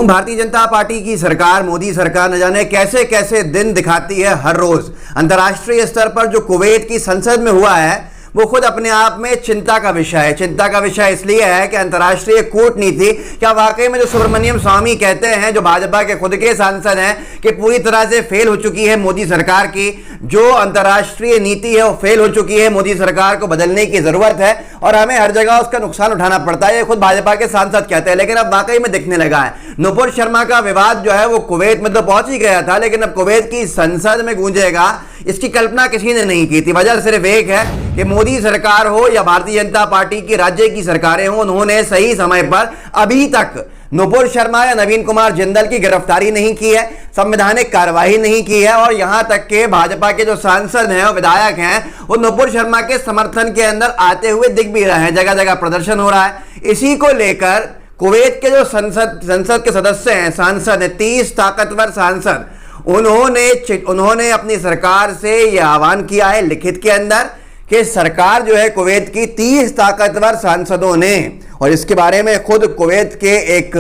Bharatiya Janata party की सरकार, मोदी सरकार न जाने कैसे कैसे दिन दिखाती है हर रोज। अंतर्राष्ट्रीय स्तर पर जो कुवैत की संसद में हुआ है वो खुद अपने आप में चिंता का विषय है। चिंता का विषय इसलिए है कि अंतर्राष्ट्रीय कूटनीति क्या वाकई में जो सुब्रमण्यम स्वामी कहते हैं, जो भाजपा के खुद के सांसद हैं, कि पूरी तरह से फेल हो चुकी है मोदी सरकार की जो अंतर्राष्ट्रीय नीति है, वो फेल हो चुकी है। मोदी सरकार को बदलने की जरूरत है और हमें हर जगह उसका नुकसान उठाना पड़ता है, ये खुद भाजपा के सांसद कहते हैं। लेकिन अब वाकई में दिखने लगा है। नुपुर शर्मा का विवाद जो है वो कुवैत में तो पहुंच ही गया था, लेकिन अब कुवैत की संसद में गूंजेगा, इसकी कल्पना किसी ने नहीं की थी। वजह सिर्फ एक है कि मोदी सरकार हो या भारतीय जनता पार्टी की राज्य की सरकारें हो, उन्होंने सही समय पर अभी तक नुपुर शर्मा या नवीन कुमार जिंदल की गिरफ्तारी नहीं की है, संवैधानिक कार्रवाई नहीं की है। और यहां तक के भाजपा के जो सांसद हैं, विधायक हैं, वो नुपुर शर्मा के समर्थन के अंदर आते हुए दिख भी रहे हैं, जगह जगह प्रदर्शन हो रहा है। इसी को लेकर कुवैत के जो संसद के सदस्य हैं, सांसद हैं, 30 ताकतवर सांसद, उन्होंने अपनी सरकार से यह आह्वान किया है लिखित के अंदर कि सरकार जो है कुवैत की 30 ताकतवर सांसदों ने, और इसके बारे में खुद कुवैत के एक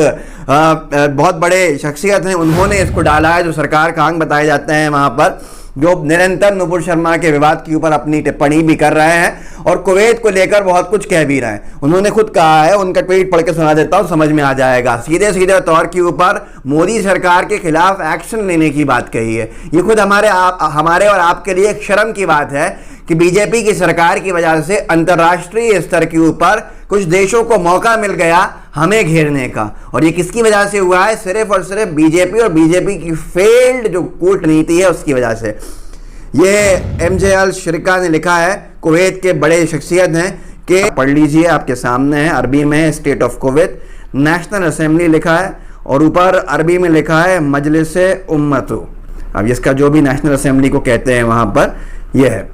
बहुत बड़े शख्सियत हैं, उन्होंने इसको डाला है, जो सरकार का अंग बताए जाते हैं वहां पर, जो निरंतर नुपुर शर्मा के विवाद के ऊपर अपनी टिप्पणी भी कर रहे हैं और कुवैत को लेकर बहुत कुछ कह भी रहे हैं। उन्होंने खुद कहा है, उनका ट्वीट पढ़ के सुना देता हूं, समझ में आ जाएगा। सीधे सीधे तौर के ऊपर मोदी सरकार के खिलाफ एक्शन लेने की बात कही है। ये खुद हमारे और आपके लिए एक शर्म की बात है कि बीजेपी की सरकार की वजह से अंतर्राष्ट्रीय स्तर के ऊपर कुछ देशों को मौका मिल गया हमें घेरने का। और ये किसकी वजह से हुआ है? सिर्फ और सिर्फ बीजेपी और बीजेपी की फेल्ड जो कूटनीति है उसकी वजह से। ये एमजे अल शरीका ने लिखा है, कुवैत के बड़े शख्सियत हैं, कि पढ़ लीजिए, आपके सामने है, अरबी में है, state of Kuwait, national assembly लिखा है और ऊपर अरबी में लिखा है मजलिस-ए उम्मतु। अब इसका जो भी नेशनल असेंबली को कहते हैं वहां पर यह है।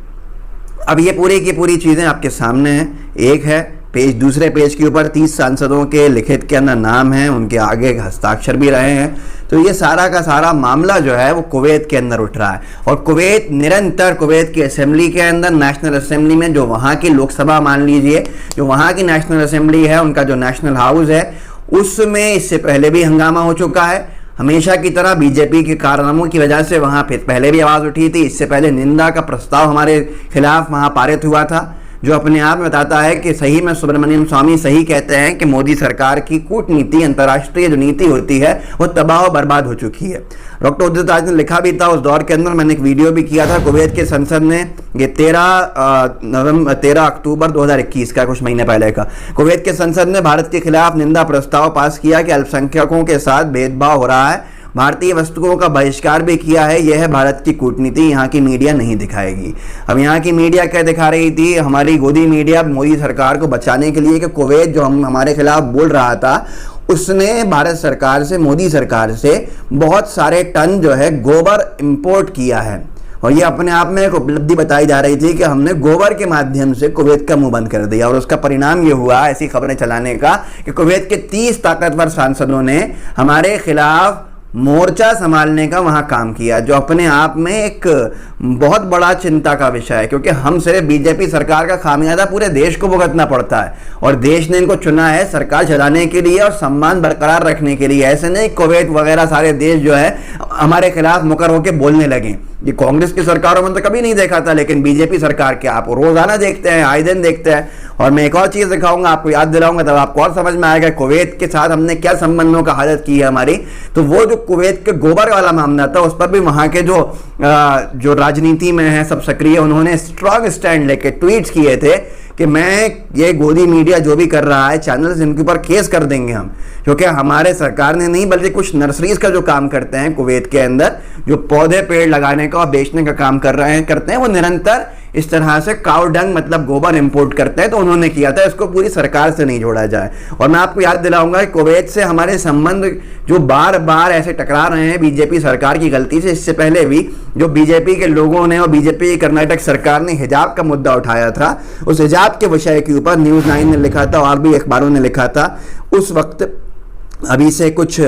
अब ये पूरी की पूरी चीज़ें आपके सामने हैं। एक है पेज, दूसरे पेज के ऊपर 30 सांसदों के लिखित के अंदर नाम हैं, उनके आगे हस्ताक्षर भी रहे हैं। तो ये सारा का सारा मामला जो है वो कुवैत के अंदर उठ रहा है और कुवैत निरंतर कुवैत की असेंबली के अंदर, नेशनल असेंबली में, जो वहाँ की लोकसभा मान लीजिए, जो वहाँ की नेशनल असेंबली है, उनका जो नेशनल हाउस है, उसमें इससे पहले भी हंगामा हो चुका है। हमेशा की तरह बीजेपी के कारनामों की वजह से वहाँ फिर पहले भी आवाज़ उठी थी। इससे पहले निंदा का प्रस्ताव हमारे खिलाफ वहाँ पारित हुआ था, जो अपने आप में बताता है कि सही में सुब्रमण्यम स्वामी सही कहते हैं कि मोदी सरकार की कूटनीति, अंतर्राष्ट्रीय जो नीति होती है, वो तबाह और बर्बाद हो चुकी है। डॉक्टर उदित राज ने लिखा भी था उस दौर के अंदर, मैंने एक वीडियो भी किया था। कुवैत के संसद ने ये 13 अक्टूबर 2021 का, कुछ महीने पहले का, कुवैत के संसद ने भारत के खिलाफ निंदा प्रस्ताव पास किया कि अल्पसंख्यकों के साथ भेदभाव हो रहा है, भारतीय वस्तुओं का बहिष्कार भी किया है। यह है भारत की कूटनीति, यहाँ की मीडिया नहीं दिखाएगी। अब यहाँ की मीडिया क्या दिखा रही थी? हमारी गोदी मीडिया मोदी सरकार को बचाने के लिए कि कुवैत जो हमारे खिलाफ बोल रहा था, उसने भारत सरकार से, मोदी सरकार से बहुत सारे टन जो है गोबर इंपोर्ट किया है। और ये अपने आप में एक उपलब्धि बताई जा रही थी कि हमने गोबर के माध्यम से कुवैत का मुंह बंद कर दिया। और उसका परिणाम ये हुआ, ऐसी खबरें चलाने का, कि कुवैत के 30 ताकतवर सांसदों ने हमारे खिलाफ मोर्चा संभालने का वहां काम किया, जो अपने आप में एक बहुत बड़ा चिंता का विषय है। क्योंकि हम सिर्फ बीजेपी सरकार का खामियाजा पूरे देश को भुगतना पड़ता है और देश ने इनको चुना है सरकार चलाने के लिए और सम्मान बरकरार रखने के लिए। ऐसे नहीं कुवैत वगैरह सारे देश जो है हमारे खिलाफ मुकर होकर बोलने लगे। ये कांग्रेस की सरकारों में तो कभी नहीं देखा था, लेकिन बीजेपी सरकार के आप रोजाना देखते हैं, आए दिन देखते हैं। और मैं एक और चीज दिखाऊंगा, आपको याद दिलाऊंगा, तब आपको और समझ में आएगा कुवैत के साथ हमने क्या संबंधों का हालत की है हमारी। तो वो जो कुवैत के गोबर वाला मामला था, उस पर भी वहां के जो राजनीति में है सब सक्रिय, उन्होंने स्ट्रांग स्टैंड लेके ट्वीट्स किए थे कि मैं ये गोदी मीडिया जो भी कर रहा है, चैनल्स, इनके ऊपर केस कर देंगे हम। क्योंकि हमारे सरकार ने नहीं, बल्कि कुछ नर्सरीज का जो काम करते हैं कुवैत के अंदर, जो पौधे पेड़ लगाने का और बेचने का काम करते हैं, वो निरंतर इस तरह से काउ डंग मतलब गोबर इंपोर्ट करते हैं। तो उन्होंने किया था, इसको पूरी सरकार से नहीं जोड़ा जाए। और मैं आपको याद दिलाऊंगा कि कुवैत से हमारे संबंध जो बार बार ऐसे टकरा रहे हैं बीजेपी सरकार की गलती से, इससे पहले भी जो बीजेपी के लोगों ने और बीजेपी की कर्नाटक सरकार ने हिजाब का मुद्दा उठाया था, उस हिजाब के विषय के ऊपर न्यूज़ 9 ने लिखा था और भी अखबारों ने लिखा था उस वक्त। अभी से कुछ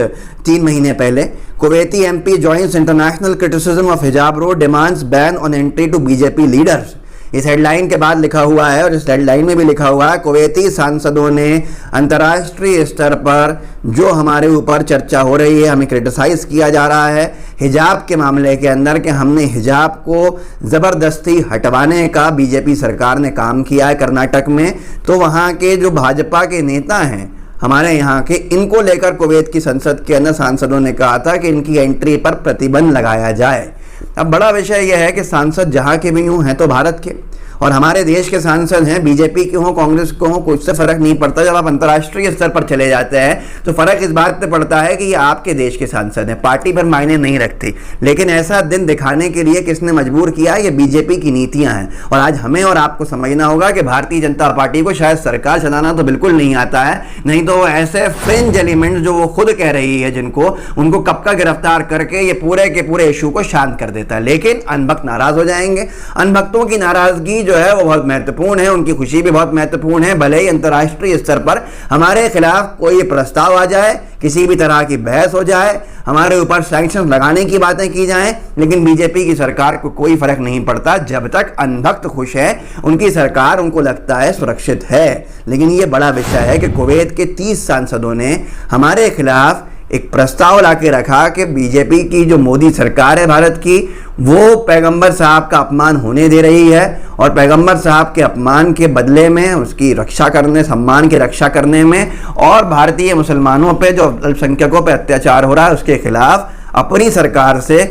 3 महीने पहले, Kuwaiti MP joins international criticism of hijab row, demands ban on entry to BJP leaders. इस हेडलाइन के बाद लिखा हुआ है, और इस हेडलाइन में भी लिखा हुआ है, कुवैती सांसदों ने अंतर्राष्ट्रीय स्तर पर जो हमारे ऊपर चर्चा हो रही है, हमें क्रिटिसाइज किया जा रहा है हिजाब के मामले के अंदर कि हमने हिजाब को ज़बरदस्ती हटवाने का बीजेपी सरकार ने काम किया है कर्नाटक में। तो वहाँ के जो भाजपा के नेता हैं हमारे यहाँ के, इनको लेकर कुवैत की संसद के अंदर सांसदों ने कहा था कि इनकी एंट्री पर प्रतिबंध लगाया जाए। अब बड़ा विषय यह है कि सांसद जहाँ के भी यूँ हैं तो भारत के, और हमारे देश के सांसद हैं, बीजेपी के हों कांग्रेस के हों, कुछ से फर्क नहीं पड़ता। जब आप अंतर्राष्ट्रीय स्तर पर चले जाते हैं तो फर्क इस बात पे पड़ता है कि ये आपके देश के सांसद हैं, पार्टी पर मायने नहीं रखती। लेकिन ऐसा दिन दिखाने के लिए किसने मजबूर किया? ये बीजेपी की नीतियां हैं। और आज हमें और आपको समझना होगा कि भारतीय जनता पार्टी को शायद सरकार चलाना तो बिल्कुल नहीं आता है, नहीं तो वो ऐसे फ्रिंज एलिमेंट्स जो वो खुद कह रही है जिनको, उनको कब का गिरफ्तार करके ये पूरे के पूरे इशू को शांत कर देता है। लेकिन अनभक्त नाराज हो जाएंगे। अनभक्तों की नाराजगी जो है वो बहुत महत्वपूर्ण है, उनकी खुशी भी बहुत महत्वपूर्ण है। भले ही अंतर्राष्ट्रीय स्तर पर हमारे खिलाफ कोई प्रस्ताव आ जाए, किसी भी तरह की बहस हो जाए, हमारे ऊपर सैंक्शन लगाने की बातें की जाएं, लेकिन बीजेपी की सरकार को कोई फर्क नहीं पड़ता। जब तक अनभक्त खुश है, उनकी सरकार उनको लगता है सुरक्षित है। लेकिन ये बड़ा विषय है कि कुवैत के 30 सांसदों ने हमारे खिलाफ एक प्रस्ताव लाके रखा कि बीजेपी की जो मोदी सरकार है भारत की, वो पैगंबर साहब का अपमान होने दे रही है, और पैगंबर साहब के अपमान के बदले में उसकी रक्षा करने, सम्मान की रक्षा करने में, और भारतीय मुसलमानों पे जो अल्पसंख्यकों पे अत्याचार हो रहा है उसके खिलाफ अपनी सरकार से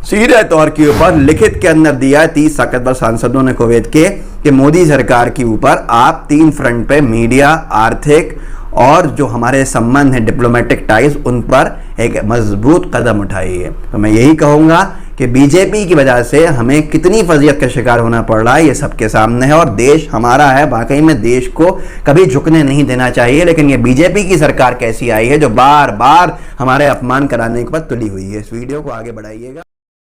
सीधे तौर के ऊपर लिखित के अंदर दिया है 30 ताकतवर सांसदों ने कुवैत के, कि मोदी सरकार के ऊपर आप 3 फ्रंट पे, मीडिया, आर्थिक और जो हमारे संबंध हैं डिप्लोमेटिक टाइज, उन पर एक मजबूत कदम उठाइए। तो मैं यही कहूँगा कि बीजेपी की वजह से हमें कितनी फजीयत का शिकार होना पड़ रहा है ये सबके सामने है, और देश हमारा है, वाकई में देश को कभी झुकने नहीं देना चाहिए। लेकिन ये बीजेपी की सरकार कैसी आई है जो बार बार हमारे अपमान कराने पर तुली हुई है। इस वीडियो को आगे बढ़ाइएगा।